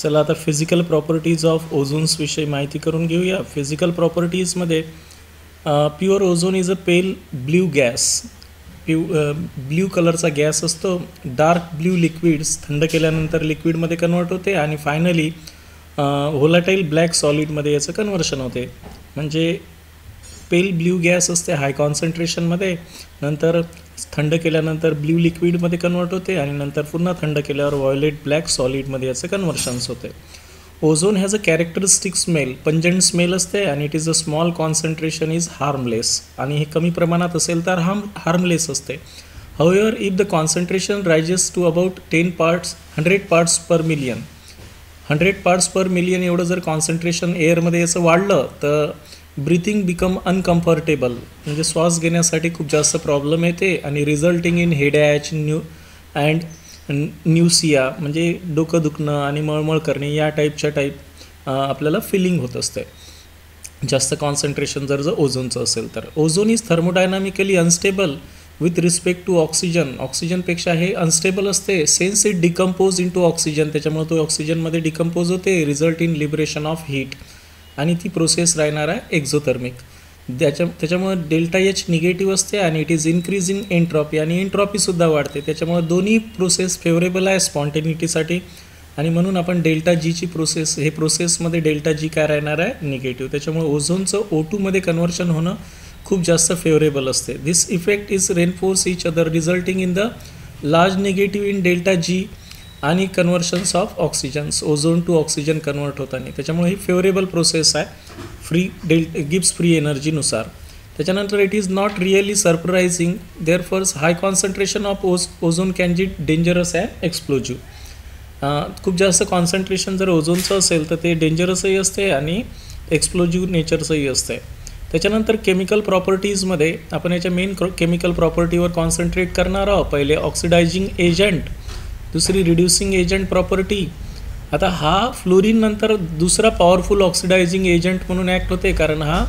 चला आता physical properties of ओझोन्स विषयी माहिती करून घेऊया. फिजिकल प्रॉपर्टीजमध्ये pure ozone is a pale blue gas. Blue कलरचा गॅस असतो. डार्क ब्ल्यू लिक्विड्स थंड केल्यानंतर लिक्विडमध्ये कन्वर्ट होते आणि फायनली व्होलाटाईल ब्लॅक सॉलिडमध्ये याचं कन्व्हर्शन होते. म्हणजे पेल ब्ल्यू गॅस असते हाय कॉन्सन्ट्रेशनमध्ये, नंतर थंड केल्यानंतर ब्ल्यू लिक्विडमध्ये कन्वर्ट होते आणि नंतर पुन्हा थंड केल्यावर व्हायोलेट ब्लॅक सॉलिडमध्ये याचं कन्व्हर्शन्स होते. Ozone has a characteristic smell, pungent smell असते आणि it is a small concentration is harmless, आणि हे कमी प्रमाणात असेल तर हार्मलेस असते. However if the concentration rises to about 100 parts per million, 100 parts per million एवढं जर कॉन्सन्ट्रेशन एअरमध्ये याचं वाढलं तर ब्रीथिंग बिकम अनकम्फर्टेबल, म्हणजे श्वास घेण्यासाठी खूप जास्त प्रॉब्लेम येते आणि रिझल्टिंग इन हेडॅच न्यूसिया, म्हणजे डोकं दुखणं आणि मळमळ करणे या टाईप आपल्याला फिलिंग होत असते जास्त कॉन्सन्ट्रेशन जर ओझोनचं असेल तर. Ozone is thermodynamically unstable with respect to oxygen. ऑक्सिजनपेक्षा हे अनस्टेबल असते. Since it decompose into oxygen, त्याच्यामुळे तो ऑक्सिजनमध्ये डिकम्पोज होते, result in liberation of heat, आणि ती प्रोसेस राहणार आहे एक्झोथर्मिक. त्याच्यामुळे डेल्टा एच निगेटिव्ह असते आणि it is increase in entropy, आणि एंट्रॉपीसुद्धा वाढते. त्याच्यामुळे दोन्ही प्रोसेस फेवरेबल आहे स्पॉन्टेनिटीसाठी, आणि म्हणून आपण डेल्टा जीची प्रोसेस, हे प्रोसेसमध्ये डेल्टा जी काय राहणार आहे निगेटिव्ह. त्याच्यामुळे ओझोनचं O2मध्ये कन्व्हर्शन होणं खूप जास्त फेवरेबल असते. This effect is reinforce each other resulting in the large negative in delta G आणि conversions of oxygens, ozone to oxygen convert होताना. त्याच्यामुळे ही फेवरेबल प्रोसेस आहे गिव्स फ्री एनर्जीनुसार. त्याच्यानंतर it is not really surprising therefore high concentration of ozone can be dangerous and explosive. खूप जास्त concentration जर ओझोनचं असेल तर ते डेंजरसही असते आणि एक्सप्लोजिव्ह नेचरचंही असते. त्याच्यानंतर केमिकल प्रॉपर्टीजमध्ये आपण याच्या मेन केमिकल प्रॉपर्टीवर कॉन्सन्ट्रेट करणार आहोत. पहिले ऑक्सिडायझिंग एजंट, दुसरी रिड्युसिंग एजंट प्रॉपर्टी. आता हा फ्लोरीन नंतर दुसरा पॉवरफुल ऑक्सिडायझिंग एजंट म्हणून ॲक्ट होते, कारण हा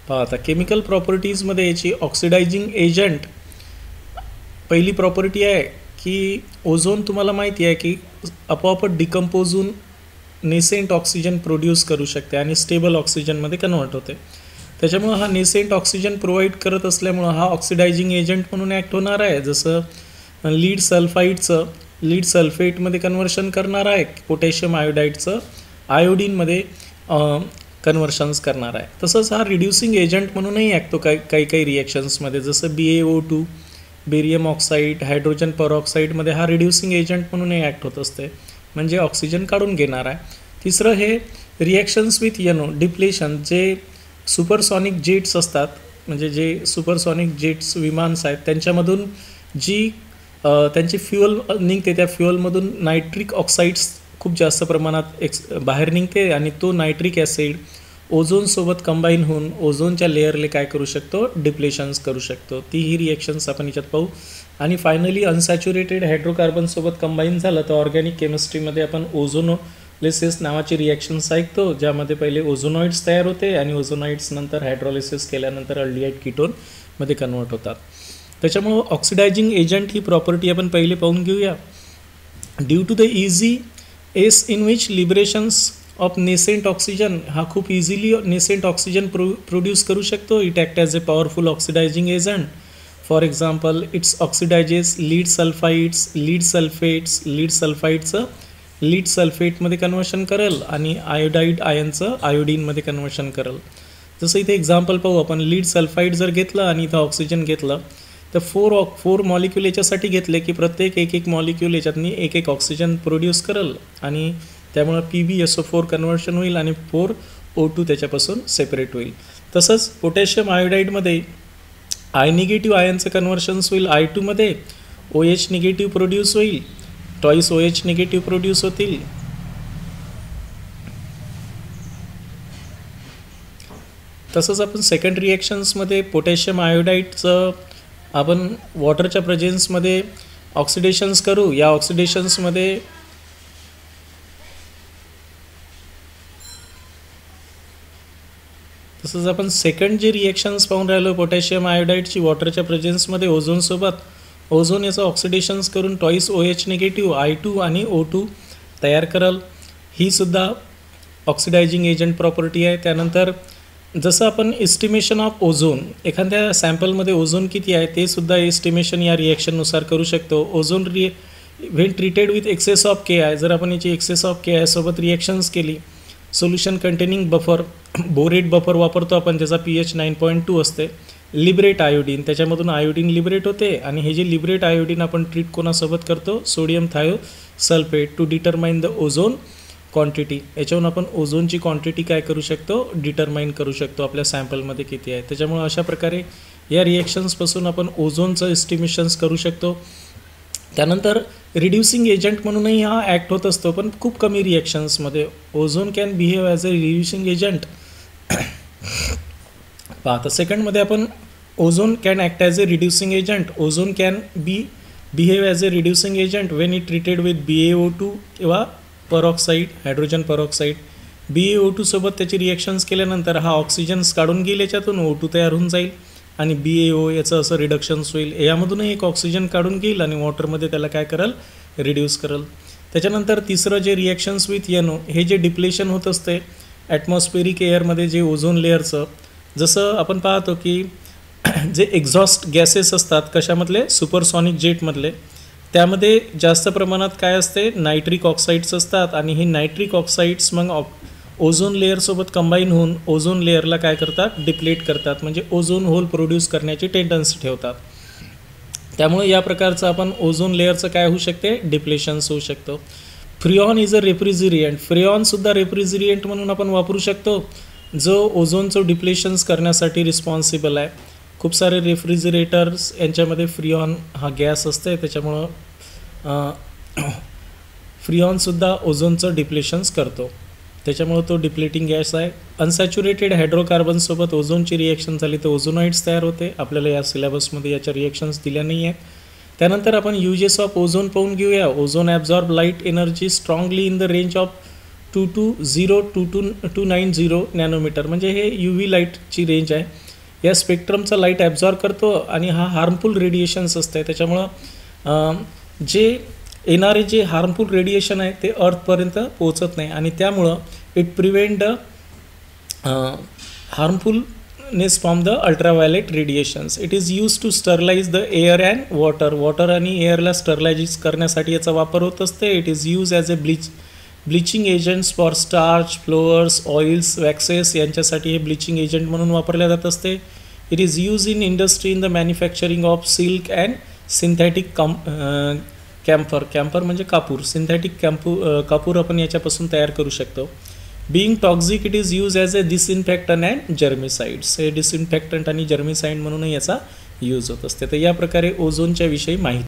पहा आता केमिकल प्रॉपर्टीजमध्ये याची ऑक्सिडायझिंग एजंट पहिली प्रॉपर्टी आहे की ओझोन तुम्हाला माहिती आहे की आपोआप डिकम्पोज होऊन नेसेंट ऑक्सिजन प्रोड्यूस करू शकते आणि स्टेबल ऑक्सिजनमध्ये कन्वर्ट होते. त्याच्यामुळं हा नेसेंट ऑक्सिजन प्रोव्हाइड करत असल्यामुळं हा ऑक्सिडायझिंग एजंट म्हणून ॲक्ट होणार आहे. जसं लीड सल्फेटमध्ये कन्व्हर्शन करणार आहे, पोटॅशियम आयोडाईडचं आयोडीनमध्ये कन्व्हर्शन्स करणार आहे. तसंच हा रिड्युसिंग एजंट म्हणूनही ॲक्ट होतो काही रिॲक्शन्समध्ये, जसं BaO2, बेरियम ऑक्साईड, हायड्रोजन परऑक्साईडमध्ये हा रिड्युसिंग एजंट म्हणूनही ॲक्ट होत असते, म्हणजे ऑक्सिजन काढून घेणार आहे. तिसरं हे रिॲक्शन्स विथ NO डिप्लेशन, जे सुपरसॉनिक जेट्स असतात, म्हणजे जे सुपरसॉनिक जेट्स विमान्स आहेत त्यांच्यामधून जी त्यांची फ्युअल निघते, त्या फ्युअलमधून नायट्रिक ऑक्साईड्स खूप जास्त प्रमाणात बाहेर निघते आणि तो नायट्रिक ॲसिड ओझोनसोबत कंबाईन होऊन ओझोनच्या लेअरले काय करू शकतो, डिप्लेशन्स करू शकतो. तीही रिॲक्शन्स आपण याच्यात पाहू. आणि फायनली अनसॅच्युरेटेड हायड्रोकार्बनसोबत कंबाईन झालं तर ऑर्गॅनिक केमिस्ट्रीमध्ये आपण ओझोनोलिसिस नावाची रिॲक्शन्स ऐकतो, ज्यामध्ये पहिले ओझोनॉइड्स तयार होते आणि ओझोनॉइड्स नंतर हायड्रोलिसिस केल्यानंतर अल्डिहाइड कीटोनमध्ये कन्वर्ट होतात. त्याच्यामुळं ऑक्सिडायझिंग एजंट ही प्रॉपर्टी आपण पहिले पाहून घेऊया. Due to the easy ease in which liberations of nascent oxygen, हा खूप इझिली नेसेंट ऑक्सिजन प्रोड्यूस करू शकतो. It act as a powerful oxidising agent. For example its oxidises lead sulphides, lead sulphates, lead सल्फाईडचं lead सल्फेटमध्ये conversion करेल आणि iodide आयनचं आयोडीनमध्ये conversion करेल. जसं इथे एक्झाम्पल पाहू आपण. लीड सल्फाईड जर घेतलं आणि इथं ऑक्सिजन घेतलं तर फोर मॉलिक्यूल याच्यासाठी घेतले की प्रत्येक एक मॉलिक्यूल याच्यातनी एक ऑक्सिजन प्रोड्यूस करेल आणि त्यामुळं PbSO4 कन्व्हर्शन होईल आणि 4O2 त्याच्यापासून सेपरेट होईल. तसंच पोटॅशियम आयोडाईडमध्ये आय निगेटिव्ह आयनचं कन्व्हर्शन्स होईल I2मध्ये, OH निगेटिव्ह प्रोड्यूस होईल, टॉईस OH निगेटिव्ह प्रोड्यूस होतील. तसंच आपण सेकंड रिॲक्शन्समध्ये पोटॅशियम आयोडाईडचं आपण वॉटरच्या प्रेझेन्समध्ये ऑक्सिडेशन्स करू. या ऑक्सिडेशन्समध्ये तसंच आपण सेकंड जे रिएक्शन्स पाहून राहिलो पोटॅशियम आयोडाईडची वॉटरच्या प्रेझेन्समध्ये ओझोनसोबत, ओझोन याचं ऑक्सिडेशन्स करून टॉईस OH निगेटिव्ह I2 आणि O2 तयार करल, ही सुद्धा ऑक्सिडायझिंग एजंट प्रॉपर्टी आहे. त्यानंतर जसं आपण एस्टिमेशन ऑफ ओझोन, एखाद्या सॅम्पलमध्ये ओझोन किती आहे ते सुद्धा एस्टिमेशन या रिॲक्शननुसार करू शकतो. Ozone when treated with access of KI, जर आपण याची एक्सेस ऑफ KI सोबत रिॲक्शन्स केली, solution containing buffer, borate buffer वापरतो आपण, ज्याचा pH 9.2 असते. लिबरेट आयोडीन, त्याच्यामधून आयोडीन लिबरेट होते आणि हे जे लिबरेट आयोडीन आपण ट्रीट कोणासोबत करतो, sodium thiosulphate, to determine the ozone quantity. याच्यावरून आपण ओझोनची क्वांटिटी काय करू शकतो, डिटरमाइन करू शकतो आपल्या सॅम्पलमध्ये किती आहे. त्याच्यामुळे अशा प्रकारे या रिॲक्शन्सपासून आपण ओझोनचं एस्टिमेशन्स करू शकतो. त्यानंतर रिड्युसिंग एजंट म्हणूनही हा ॲक्ट होत असतो, पण खूप कमी रिॲक्शन्समध्ये. Ozone can behave as a reducing agent. पाहता सेकंडमध्ये आपण ozone can act as a reducing agent. Ozone can behave as a reducing agent when it treated with BaO2 किंवा परऑक्साईड, हायड्रोजन परऑक्साईड. BaO2 सोबत त्याची रिॲक्शन्स केल्यानंतर हा ऑक्सिजन्स काढून घेईल, याच्यातून O2 तयार होऊन जाईल आणि BaO याचं असं रिडक्शन्स होईल. यामधूनही एक ऑक्सिजन काढून घेईल आणि वॉटरमध्ये त्याला काय करल, रिड्यूस करल. त्याच्यानंतर तिसरं जे रिॲक्शन्स विथ NO, हे जे डिप्लेशन होत असते ॲटमॉस्फेरिक एअरमध्ये जे ओझोन लेअरचं, जसं आपण पाहतो की जे एक्झॉस्ट गॅसेस असतात कशामधले, सुपरसॉनिक जेटमधले, त्यामध्ये जास्त प्रमाणात काय असते, नायट्रिक ऑक्साईड्स असतात आणि हे नायट्रिक ऑक्साईड्स मग ओझोन लेअरसोबत कंबाईन होऊन ओझोन लेअरला काय करतात, डिप्लेट करतात, म्हणजे ओझोन होल प्रोड्यूस करण्याची टेंडन्सी ठेवतात. त्यामुळे या प्रकारचं आपण ओझोन लेअरचं काय होऊ शकते, डिप्लेशन्स होऊ शकतो. फ्रिऑन इज अ रेफ्रिजिरियंट. फ्रिऑनसुद्धा रेफ्रिजिरियंट म्हणून आपण वापरू शकतो, जो ओझोनचं डिप्लेशन्स करण्यासाठी रिस्पॉन्सिबल आहे. खूप सारे रेफ्रिजरेटर्स यांच्यामध्ये फ्रिऑन हा गॅस असते, त्याच्यामुळं फ्रिऑनसुद्धा ओझोनचं डिप्लेशन्स करतो, त्याच्यामुळं तो डिप्लेटिंग गॅस आहे. अनसॅच्युरेटेड हायड्रोकार्बनसोबत ओझोनची रिॲक्शन झाली तर ओझोनाइड्स तयार होते. आपल्याला या सिलेबसमध्ये याच्या रिॲक्शन्स दिल्या नाही आहेत. त्यानंतर आपण युजेस ऑफ ओझोन पाहून घेऊया. Ozone absorb light energy strongly in the range of 220 nanometre, म्हणजे हे UV लाईटची रेंज आहे. या स्पेक्ट्रमचा लाईट ॲब्झॉर्ब करतो आणि हा हार्मफुल रेडिएशन्स असते, त्याच्यामुळं जे येणारे जे हार्मफुल रेडिएशन आहे ते अर्थपर्यंत पोहोचत नाही आणि त्यामुळं it prevent the harmfulness from the ultraviolet radiations. It is use to sterilise the air and water आणि एअरला स्टरलाइज करण्यासाठी याचा वापर होत असते. It is use as a bleaching agents for starch, flours, oils, waxes यांच्यासाठी हे ब्लिचिंग एजंट म्हणून वापरले जात असते. It is use in industry in the manufacturing of silk and synthetic camphor म्हणजे कापूर, सिंथेटिक कापूर आपण याच्यापासून तयार करू शकतो. Being toxic it is use as a disinfectant and germicides. हे डिसइन्फेक्टंट आणि जर्मिसाइड म्हणूनही याचा यूज होत असते. तर या प्रकारे ओझोनच्या विषयी माहिती.